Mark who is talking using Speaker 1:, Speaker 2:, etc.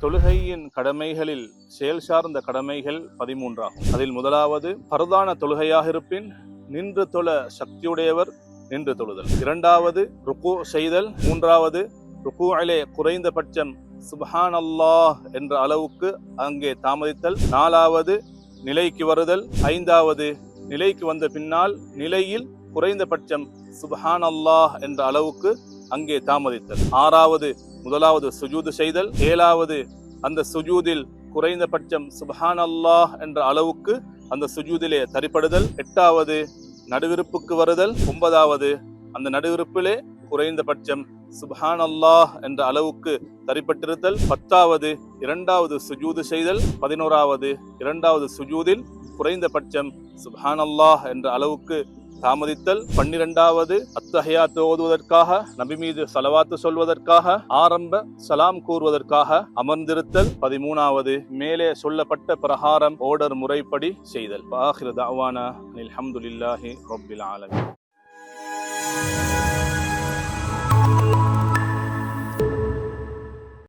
Speaker 1: தொழுகையின் கடமைகளில் செயல் சார்ந்த கடமைகள் 13 ஆகும். அதில் முதலாவது பரதான தொழுகையாக இருப்பின் நின்று தொழ சக்தியுடையவர் நின்று தொழுதல். இரண்டாவது ருக்கு செய்தல். மூன்றாவது ருக்குவிலே குறைந்தபட்சம் சுப்ஹான் அல்லாஹ் என்ற அளவுக்கு அங்கே தாமதித்தல். நாலாவது நிலைக்கு வருதல். ஐந்தாவது நிலைக்கு வந்த பின்னால் நிலையில் குறைந்தபட்சம் சுப்ஹான் அல்லாஹ் என்ற அளவுக்கு அங்கே தாமதித்தல். ஆறாவது முதலாவது சுஜூது செய்தல். ஏழாவது அந்த சுஜூதில் குறைந்தபட்சம் சுப்ஹான் அல்லாஹ் என்ற அளவுக்கு அந்த சுஜூதிலே தரிப்படுதல். எட்டாவது நடுவிருப்புக்கு வருதல். ஒன்பதாவது அந்த நடுவிருப்பிலே குறைந்தபட்சம் சுப்ஹான் அல்லாஹ் என்ற அளவுக்கு தரிப்பட்டிருத்தல். பத்தாவது இரண்டாவது சுஜூது செய்தல். 11வது இரண்டாவது சுஜூதில் குறைந்தபட்சம் சுப்ஹான் அல்லாஹ் என்ற அளவுக்கு தாமதித்தல். 12வது அத்தஹியாத்து ஓதுவதற்காக நபி மீது ஸலவாத்து சொல்வதற்காக ஆரம்ப சலாம் கூறுவதற்காக அமர்ந்திருத்தல். 13வது மேலே சொல்லப்பட்ட பிரகாரம் ஓர்டர் முறைப்படி செய்தல். ஆகிரு தஅவானா அல்ஹம்துலில்லாஹி ரப்பில் ஆலமீன்.